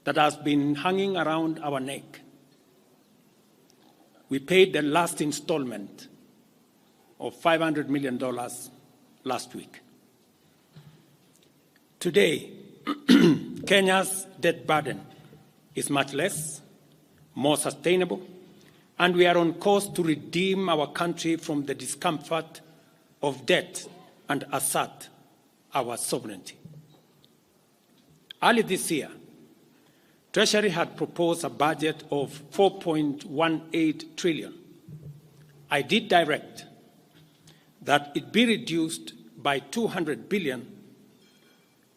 that has been hanging around our neck. We paid the last installment of $500 million last week. Today, Kenya's debt burden is much less, more sustainable, and we are on course to redeem our country from the discomfort of debt and assert our sovereignty. Early this year, Treasury had proposed a budget of 4.18 trillion. I did direct that it be reduced by 200 billion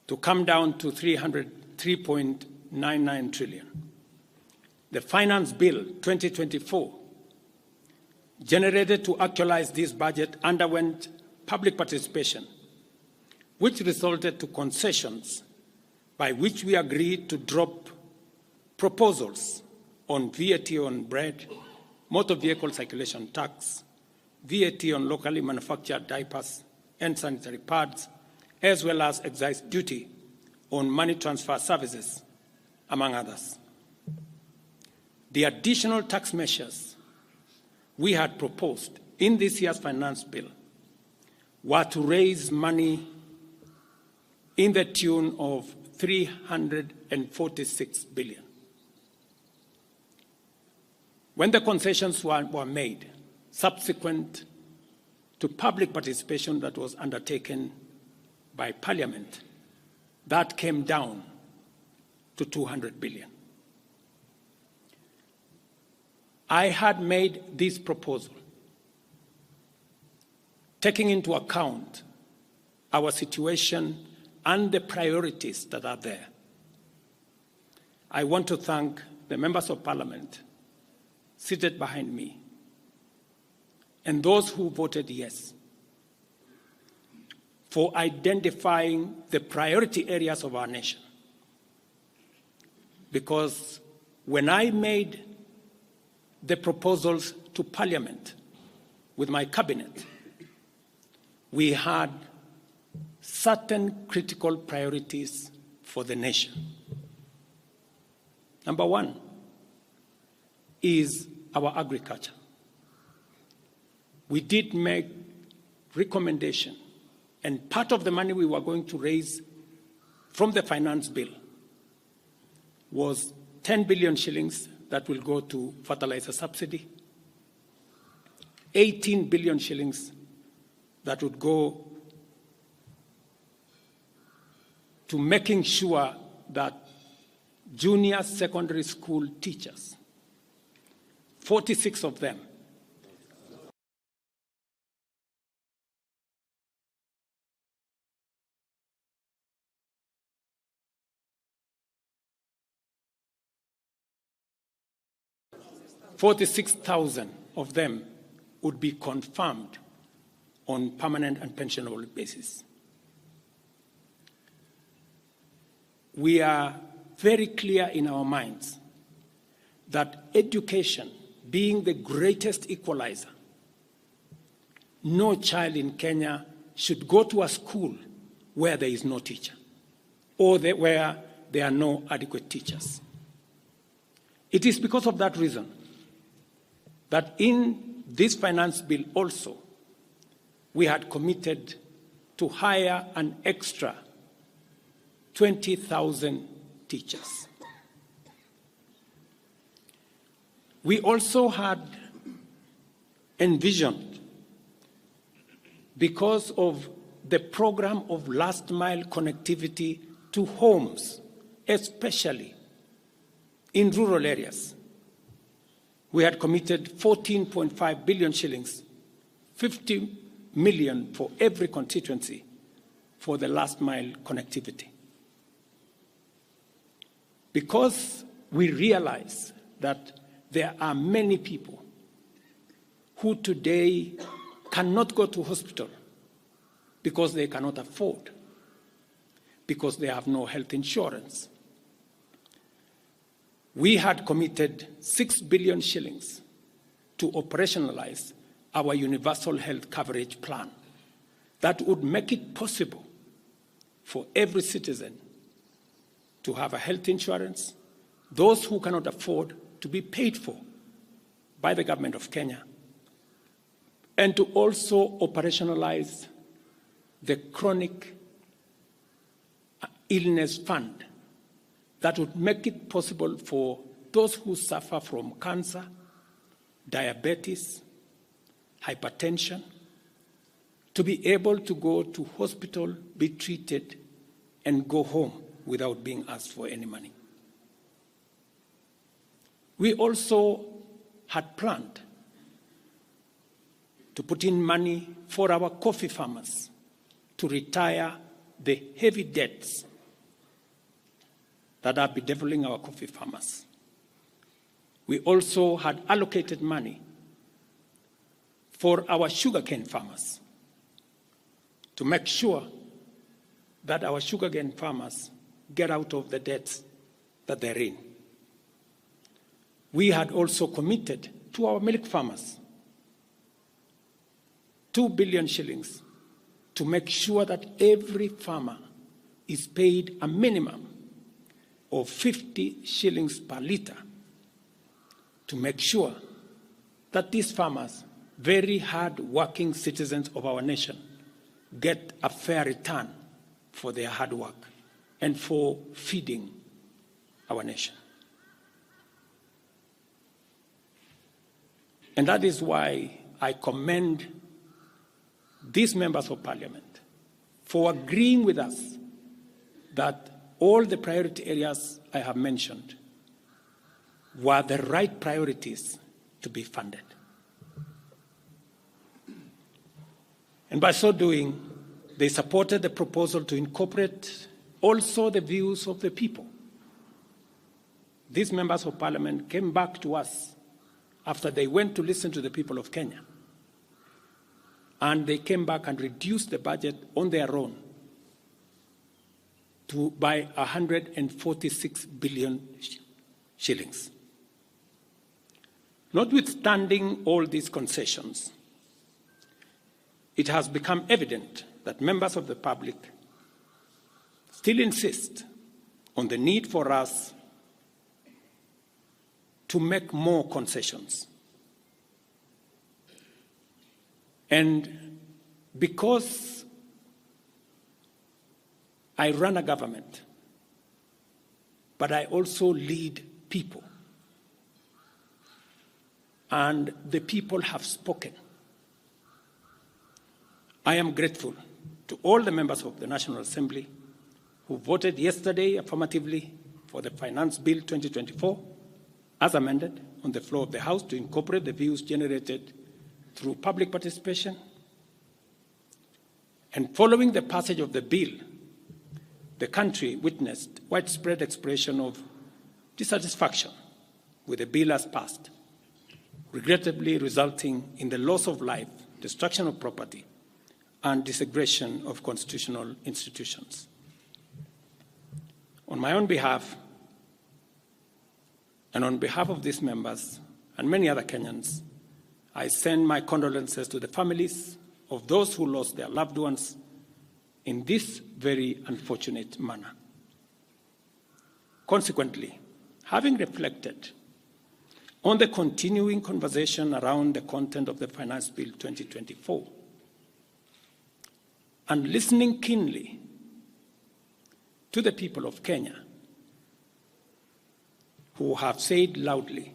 to come down to 3.99 trillion. The Finance Bill 2024, generated to actualize this budget, underwent public participation, which resulted to concessions by which we agreed to drop proposals on VAT on bread, motor vehicle circulation tax, VAT on locally manufactured diapers and sanitary pads, as well as excise duty on money transfer services, among others. The additional tax measures we had proposed in this year's finance bill were to raise money in the tune of 346 billion. When the concessions were made, subsequent to public participation that was undertaken by Parliament, that came down to 200 billion. I had made this proposal taking into account our situation and the priorities that are there. I want to thank the members of Parliament seated behind me and those who voted yes for identifying the priority areas of our nation. Because when I made the proposals to Parliament with my cabinet, we had certain critical priorities for the nation. Number one is our agriculture. We did make recommendation, and part of the money we were going to raise from the finance bill was 10 billion shillings that will go to fertilizer subsidy, 18 billion shillings that would go to making sure that junior secondary school teachers, 46 of them, $46,000 of them would be confirmed on permanent and pensionable basis. We are very clear in our minds that education being the greatest equalizer, no child in Kenya should go to a school where there is no teacher or where there are no adequate teachers. It is because of that reason that in this finance bill also, we had committed to hire an extra 20,000 teachers. We also had envisioned, because of the program of last mile connectivity to homes, especially in rural areas, we had committed 14.5 billion shillings, 50 million for every constituency for the last mile connectivity. Because we realize that there are many people who today cannot go to hospital because they cannot afford, because they have no health insurance. We had committed 6 billion shillings to operationalize our universal health coverage plan that would make it possible for every citizen to have a health insurance those who cannot afford to be paid for by the government of Kenya, and to also operationalize the chronic illness fund that would make it possible for those who suffer from cancer, diabetes, hypertension, to be able to go to hospital, be treated, and go home without being asked for any money. We also had planned to put in money for our coffee farmers to retire the heavy debts that are bedeviling our coffee farmers. We also had allocated money for our sugarcane farmers to make sure that our sugarcane farmers get out of the debts that they're in. We had also committed to our milk farmers 2 billion shillings to make sure that every farmer is paid a minimum of 50 shillings per litre, to make sure that these farmers, very hard-working citizens of our nation, get a fair return for their hard work and for feeding our nation. And that is why I commend these members of parliament for agreeing with us that all the priority areas I have mentioned were the right priorities to be funded. And by so doing, they supported the proposal to incorporate also the views of the people. These members of parliament came back to us after they went to listen to the people of Kenya. And they came back and reduced the budget on their own by 146 billion shillings. Notwithstanding all these concessions, it has become evident that members of the public still insist on the need for us to make more concessions. And because I run a government, but I also lead people, and the people have spoken, I am grateful to all the members of the National Assembly who voted yesterday affirmatively for the Finance Bill 2024 as amended on the floor of the House to incorporate the views generated through public participation. And following the passage of the bill, the country witnessed widespread expression of dissatisfaction with the bill as passed, regrettably resulting in the loss of life, destruction of property, and desecration of constitutional institutions. On my own behalf, and on behalf of these members and many other Kenyans, I send my condolences to the families of those who lost their loved ones in this very unfortunate manner. Consequently, having reflected on the continuing conversation around the content of the Finance Bill 2024, and listening keenly to the people of Kenya who have said loudly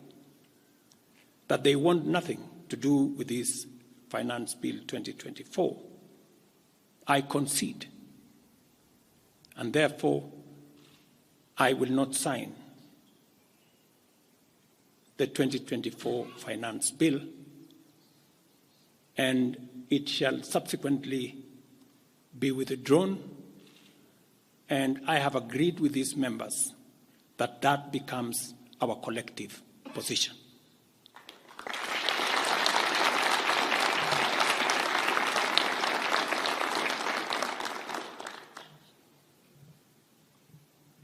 that they want nothing to do with this Finance Bill 2024, I concede, and therefore I will not sign the 2024 Finance Bill, and it shall subsequently be withdrawn, and I have agreed with these members that that becomes our collective position.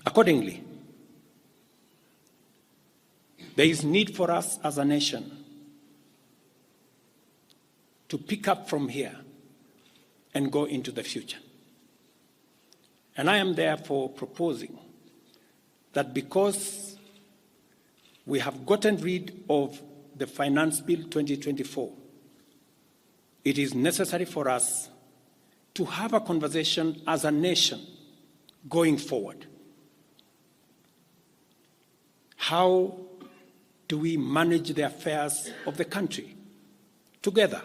Accordingly, there is need for us as a nation to pick up from here and go into the future. And I am therefore proposing that because we have gotten rid of the Finance Bill 2024, it is necessary for us to have a conversation as a nation going forward. How do we manage the affairs of the country together?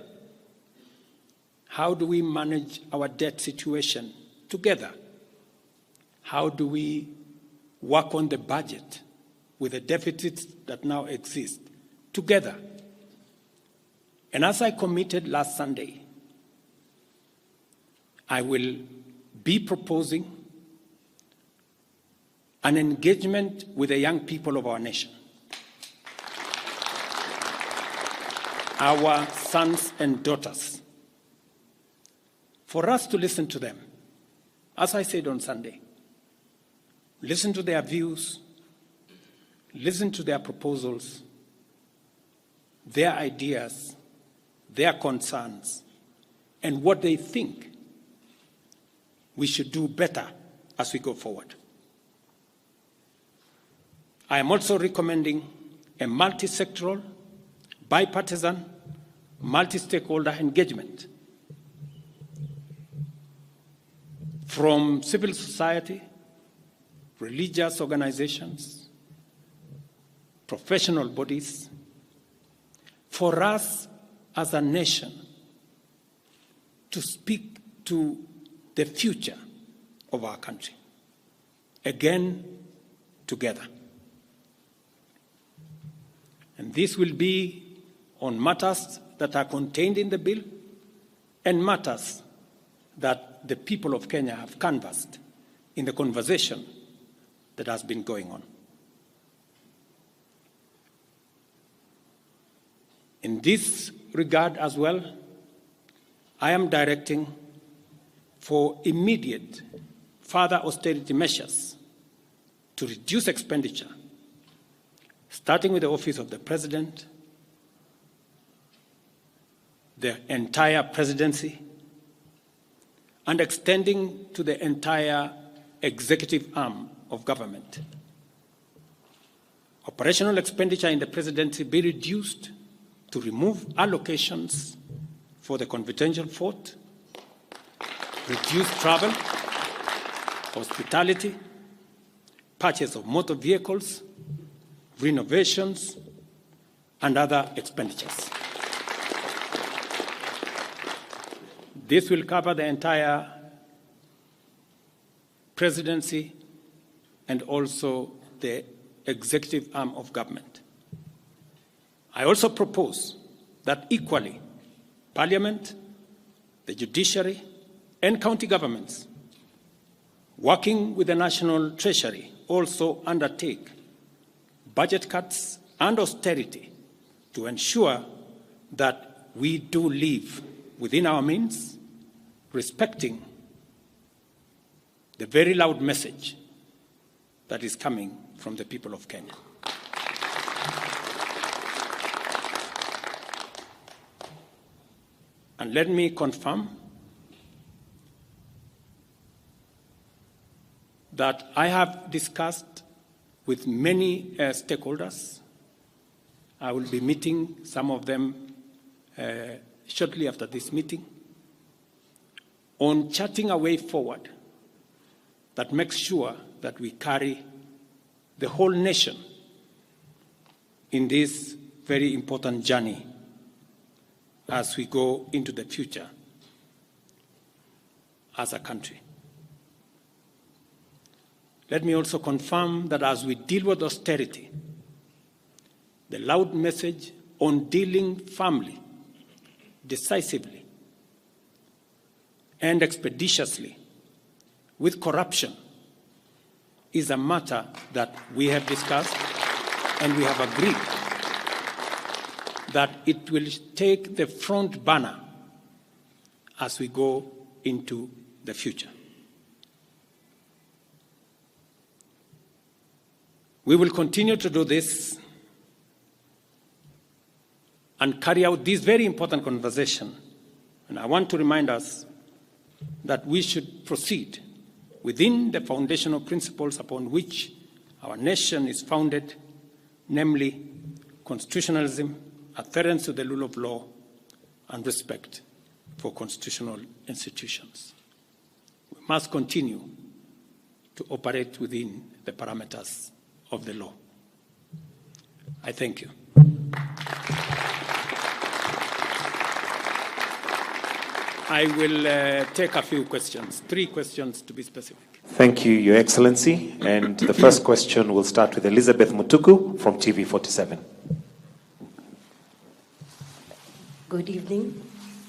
How do we manage our debt situation together? How do we work on the budget with the deficits that now exist together? And as I committed last Sunday, I will be proposing an engagement with the young people of our nation, our sons and daughters, for us to listen to them. As I said on Sunday, listen to their views, listen to their proposals, their ideas, their concerns, and what they think we should do better as we go forward. I am also recommending a multi-sectoral, bipartisan, multi-stakeholder engagement from civil society, religious organizations, professional bodies, for us as a nation to speak to the future of our country, again, together. And this will be on matters that are contained in the bill and matters that the people of Kenya have canvassed in the conversation that has been going on. In this regard as well, I am directing for immediate further austerity measures to reduce expenditure, starting with the Office of the President, the entire presidency, and extending to the entire executive arm of government. Operational expenditure in the presidency be reduced to remove allocations for the confidential fort, reduce travel, hospitality, purchase of motor vehicles, renovations, and other expenditures. This will cover the entire presidency and also the executive arm of government. I also propose that equally, Parliament, the judiciary, and county governments, working with the National Treasury, also undertake budget cuts and austerity to ensure that we do live within our means, respecting the very loud message that is coming from the people of Kenya. And let me confirm that I have discussed with many stakeholders. I will be meeting some of them shortly after this meeting on charting a way forward that makes sure that we carry the whole nation in this very important journey as we go into the future as a country. Let me also confirm that as we deal with austerity, the loud message on dealing firmly, decisively, and expeditiously with corruption is a matter that we have discussed and we have agreed that it will take the front banner as we go into the future. We will continue to do this and carry out this very important conversation. And I want to remind us that we should proceed within the foundational principles upon which our nation is founded, namely constitutionalism, adherence to the rule of law, and respect for constitutional institutions. We must continue to operate within the parameters of the law. I thank you. I will take a few questions, 3 questions to be specific. Thank you, Your Excellency. And the first question will start with Elizabeth Mutuku from TV47. Good evening.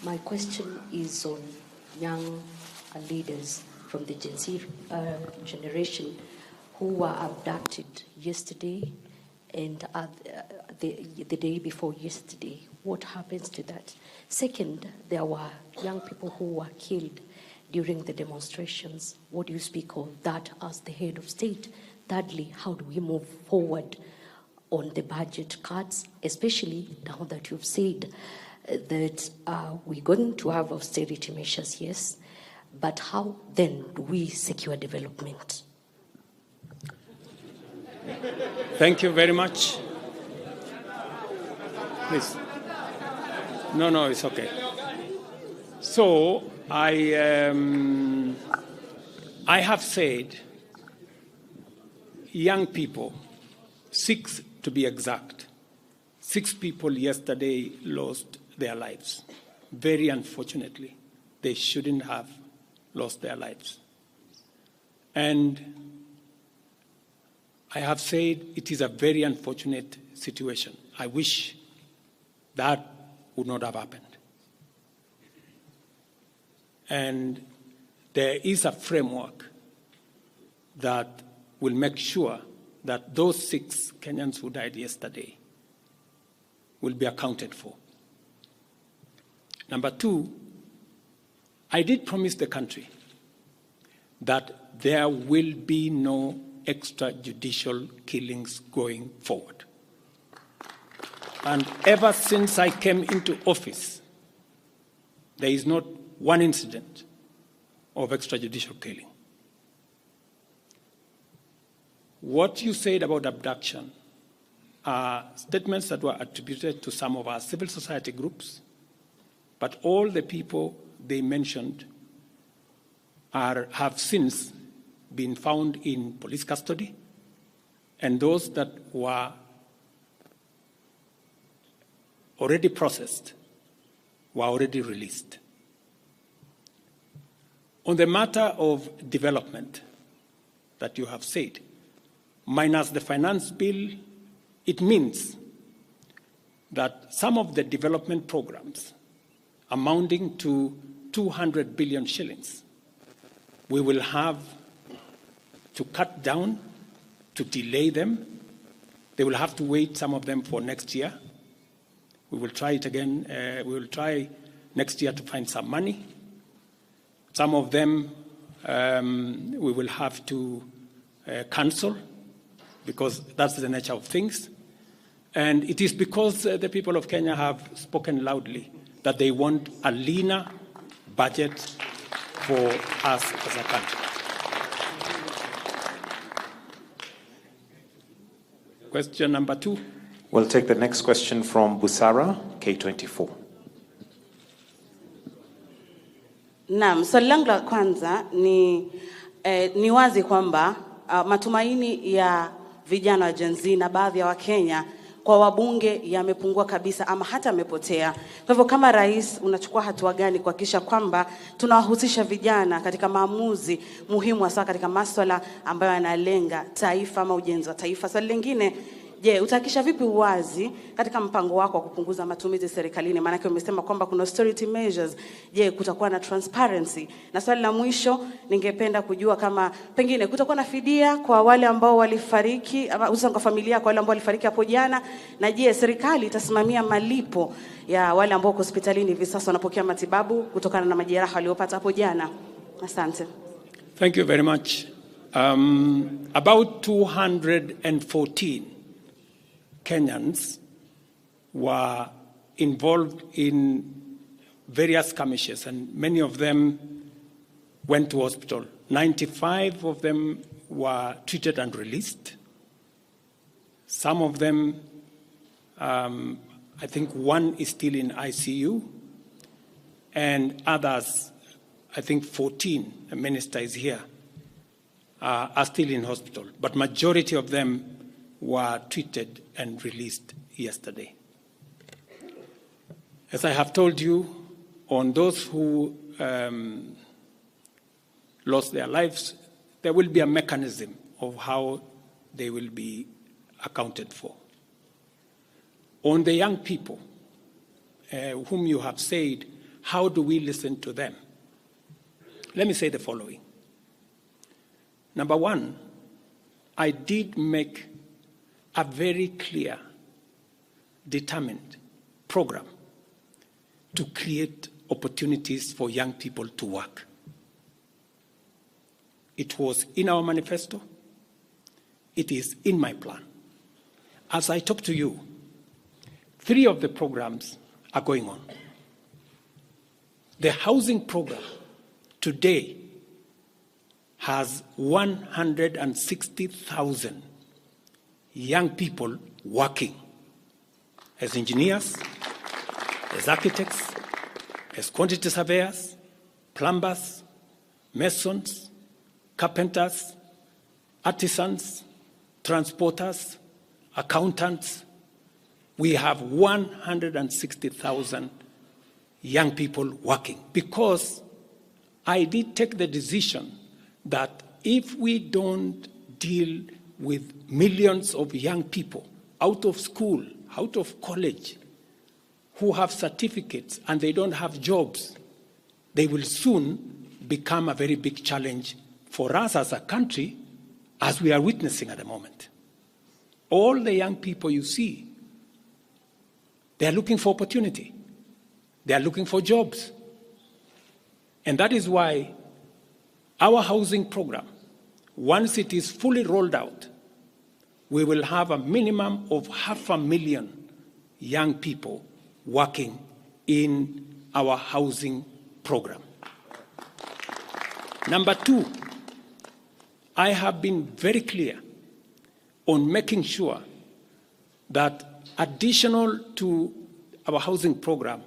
My question is on young leaders from the Gen Z generation who were abducted yesterday and the day before yesterday. What happens to that? Second, there were young people who were killed during the demonstrations. What do you speak of that as the head of state? Thirdly, how do we move forward on the budget cuts, especially now that you've said that we're going to have austerity measures, yes, but how then do we secure development? Thank you very much. Please. No, it's okay. So I have said young people, 6 to be exact, 6 people yesterday lost their lives. Very unfortunately, they shouldn't have lost their lives. And I have said it is a very unfortunate situation. I wish that would not have happened. And there is a framework that will make sure that those 6 Kenyans who died yesterday will be accounted for. Number 2, I did promise the country that there will be no extrajudicial killings going forward. And ever since I came into office, there is not one incident of extrajudicial killing. What you said about abduction are statements that were attributed to some of our civil society groups, but all the people they mentioned have since been found in police custody, and those that were already processed were already released. On the matter of development that you have said, minus the finance bill, it means that some of the development programs amounting to 200 billion shillings, we will have to cut down, to delay them. They will have to wait, some of them, for next year. We will try it again. We will try next year to find some money. Some of them we will have to cancel because that's the nature of things. And it is because the people of Kenya have spoken loudly that they want a leaner budget for us as a country. Question number 2. We'll take the next question from Busara, K24. Naam, swali langu la kwanza ni wazi kwamba matumaini ya vijana wa Gen Z na baadhi ya Wakenya kwa wabunge yamepungua kabisa ama hata yamepotea. Kwa hivyo kama rais unachukua hatua gani kuhakikisha kwamba tunawahusisha vijana katika maamuzi muhimu hasa katika masuala ambayo yanalenga taifa ama ujenzi wa taifa? Swali lingine, je, utahakikisha vipi uwazi katika mpango wako wa kupunguza matumizi serikalini? Maana yake umesema kwamba kuna austerity measures. Je, kutakuwa na transparency? Na swali la mwisho, ningependa kujua kama pengine kutakuwa na fidia kwa wale ambao walifariki ama hususan kwa familia kwa wale ambao walifariki hapo jana, na je, serikali itasimamia malipo ya wale ambao wako hospitalini hivi sasa wanapokea matibabu kutokana na majeraha waliopata hapo jana? Asante. Thank you very much. About 214 Kenyans were involved in various skirmishes, and many of them went to hospital. 95 of them were treated and released. Some of them, I think one is still in ICU, and others, I think 14, the minister is here, are still in hospital. But majority of them were treated and released yesterday. As I have told you, on those who lost their lives, there will be a mechanism of how they will be accounted for. On the young people whom you have said, how do we listen to them? Let me say the following. Number one, I did make a very clear, determined program to create opportunities for young people to work. It was in our manifesto. It is in my plan. As I talk to you, 3 of the programs are going on. The housing program today has 160,000 young people working as engineers, as architects, as quantity surveyors, plumbers, masons, carpenters, artisans, transporters, accountants. We have 160,000 young people working because I did take the decision that if we don't deal with millions of young people out of school, out of college, who have certificates and they don't have jobs, they will soon become a very big challenge for us as a country, as we are witnessing at the moment. All the young people you see, they are looking for opportunity. They are looking for jobs. And that is why our housing program, once it is fully rolled out, we will have a minimum of 500,000 young people working in our housing program. Number 2, I have been very clear on making sure that additional to our housing program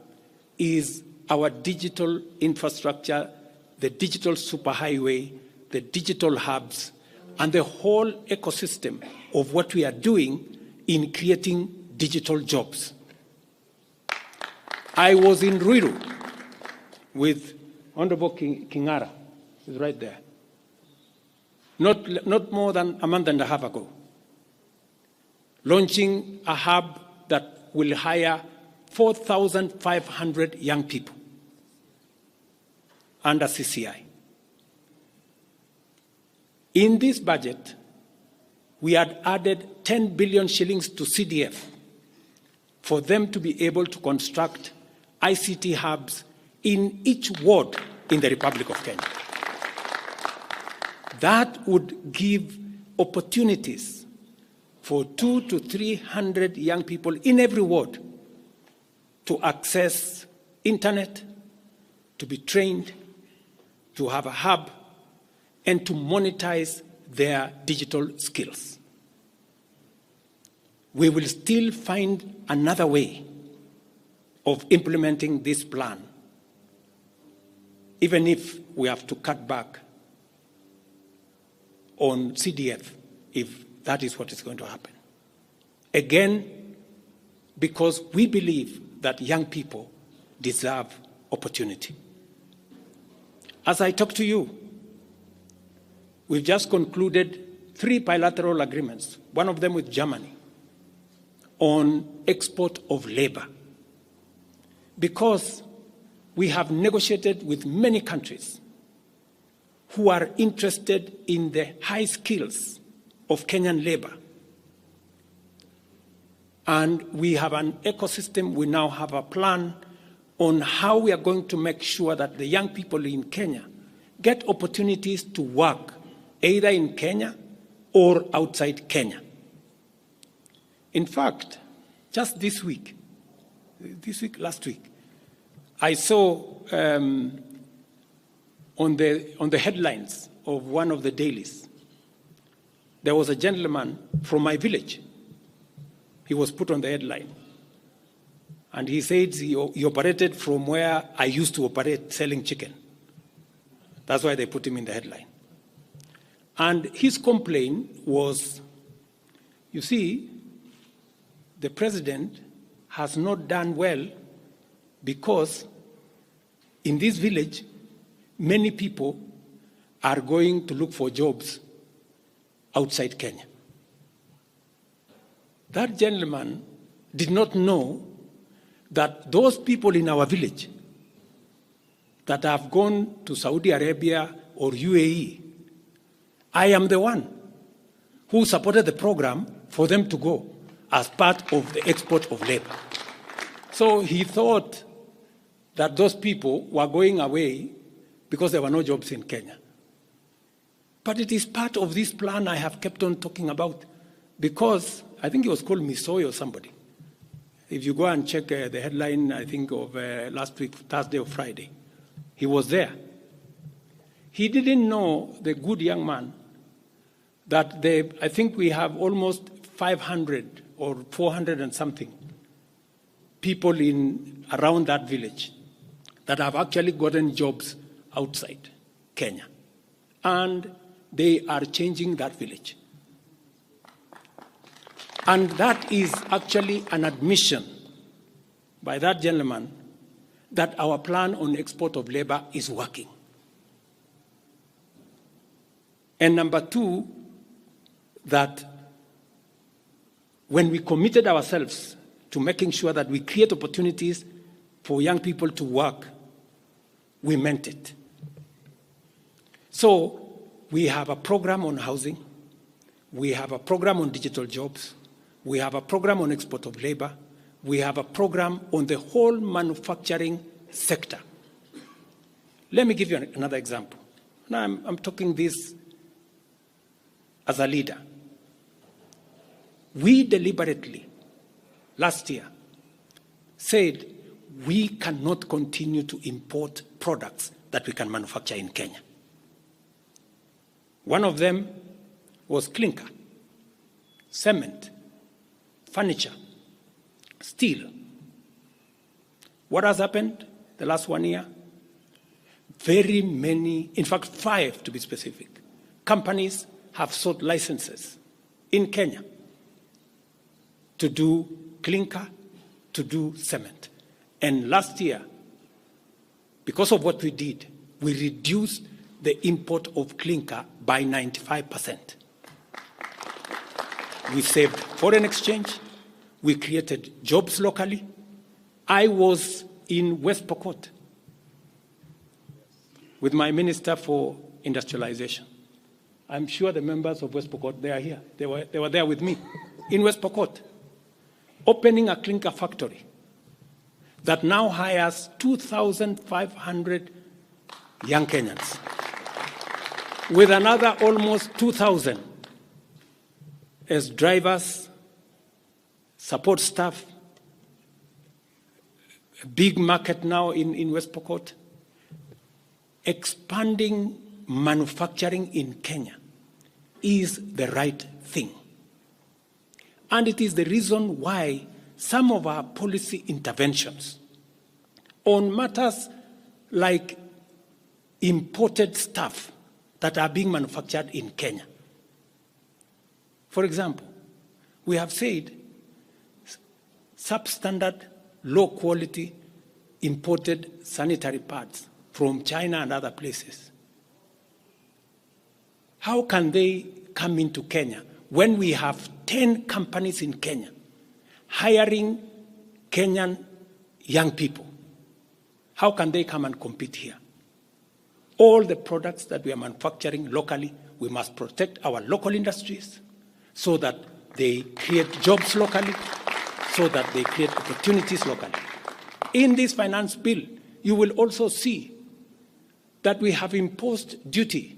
is our digital infrastructure, the digital superhighway, the digital hubs, and the whole ecosystem of what we are doing in creating digital jobs. I was in Ruto with Honorable Kingara, who's right there, not more than a month and a half ago, launching a hub that will hire 4,500 young people under CCI. In this budget, we had added 10 billion shillings to CDF for them to be able to construct ICT hubs in each ward in the Republic of Kenya. That would give opportunities for 200 to 300 young people in every ward to access internet, to be trained, to have a hub, and to monetize their digital skills. We will still find another way of implementing this plan, even if we have to cut back on CDF, if that is what is going to happen. Again, because we believe that young people deserve opportunity. As I talk to you, we've just concluded 3 bilateral agreements, one of them with Germany, on export of labor. Because we have negotiated with many countries who are interested in the high skills of Kenyan labor. And we have an ecosystem, we now have a plan on how we are going to make sure that the young people in Kenya get opportunities to work either in Kenya or outside Kenya. In fact, just last week, I saw on the headlines of one of the dailies, there was a gentleman from my village he was put on the headline. And he said he operated from where I used to operate, selling chicken. That's why they put him in the headline. And his complaint was, you see, the president has not done well because in this village, many people are going to look for jobs outside Kenya. That gentleman did not know that those people in our village that have gone to Saudi Arabia or UAE, I am the one who supported the program for them to go as part of the export of labor. So he thought that those people were going away because there were no jobs in Kenya. But it is part of this plan I have kept on talking about, because I think it was called Misoy or somebody. If you go and check the headline, I think of last week, Thursday or Friday, he was there. He didn't know, the good young man, that I think we have almost 500 or 400 and something people around that village that have actually gotten jobs outside Kenya. And they are changing that village. And that is actually an admission by that gentleman that our plan on export of labor is working. And number two, that when we committed ourselves to making sure that we create opportunities for young people to work, we meant it. So we have a program on housing, we have a program on digital jobs, we have a program on export of labor, we have a program on the whole manufacturing sector. Let me give you another example. Now I'm talking this as a leader. We deliberately, last year, said we cannot continue to import products that we can manufacture in Kenya. One of them was clinker, cement, furniture, steel. What has happened the last 1 year? Very many, in fact 5 to be specific, companies have sought licenses in Kenya to do clinker, to do cement. And last year, because of what we did, we reduced the import of clinker by 95%. We saved foreign exchange, we created jobs locally. I was in West Pokot with my Minister for Industrialization. I'm sure the members of West Pokot, they are here. They were there with me in West Pokot, opening a clinker factory that now hires 2,500 young Kenyans, with another almost 2,000 as drivers, support staff, a big market now in West Pokot, expanding manufacturing in Kenya is the right thing. And it is the reason why some of our policy interventions on matters like imported stuff that are being manufactured in Kenya. For example, we have said substandard, low quality imported sanitary pads from China and other places. How can they come into Kenya when we have 10 companies in Kenya hiring Kenyan young people? How can they come and compete here? All the products that we are manufacturing locally, we must protect our local industries so that they create jobs locally, so that they create opportunities locally. In this finance bill, you will also see that we have imposed duty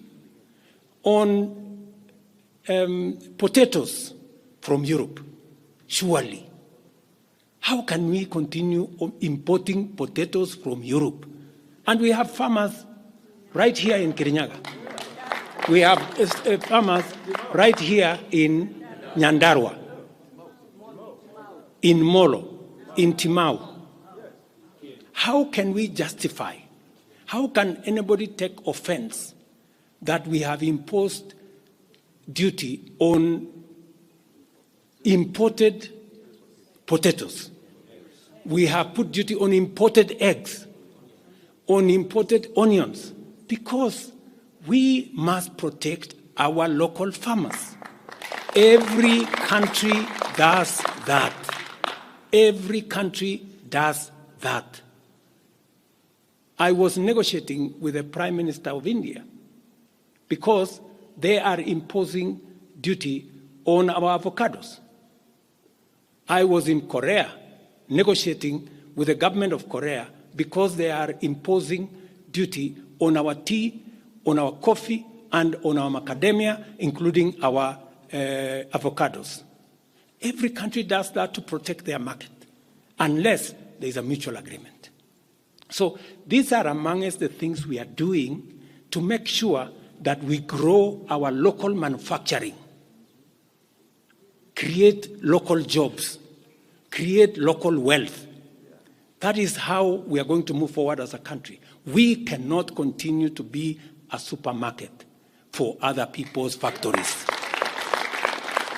on potatoes from Europe. Surely, how can we continue importing potatoes from Europe? And we have farmers right here in Kirinyaga. We have farmers right here in Nyandarua. in Molo, in Timau. How can we justify? How can anybody take offense that we have imposed duty on imported potatoes? We have put duty on imported eggs, on imported onions, because we must protect our local farmers. Every country does that. Every country does that. I was negotiating with the Prime Minister of India because they are imposing duty on our avocados. I was in Korea negotiating with the government of Korea because they are imposing duty on our tea, on our coffee, and on our macadamia, including our avocados. Every country does that to protect their market, unless there is a mutual agreement. So these are amongst the things we are doing to make sure that we grow our local manufacturing, create local jobs, create local wealth. That is how we are going to move forward as a country. We cannot continue to be a supermarket for other people's factories.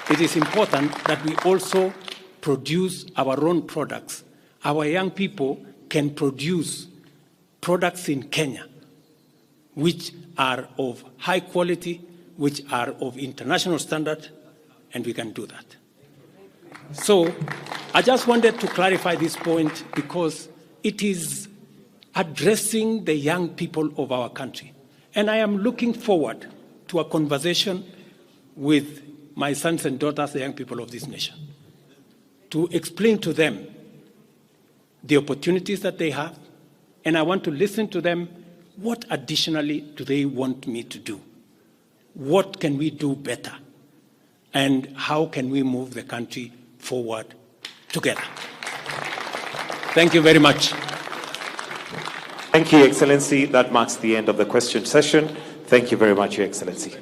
It is important that we also produce our own products. Our young people can produce products in Kenya which are of high quality, which are of international standard, and we can do that. So I just wanted to clarify this point because it is addressing the young people of our country. And I am looking forward to a conversation with my sons and daughters, the young people of this nation, to explain to them the opportunities that they have, and I want to listen to them. What additionally do they want me to do? What can we do better? And how can we move the country forward together? Thank you very much. Thank you, Excellency. That marks the end of the question session. Thank you very much, Your Excellency.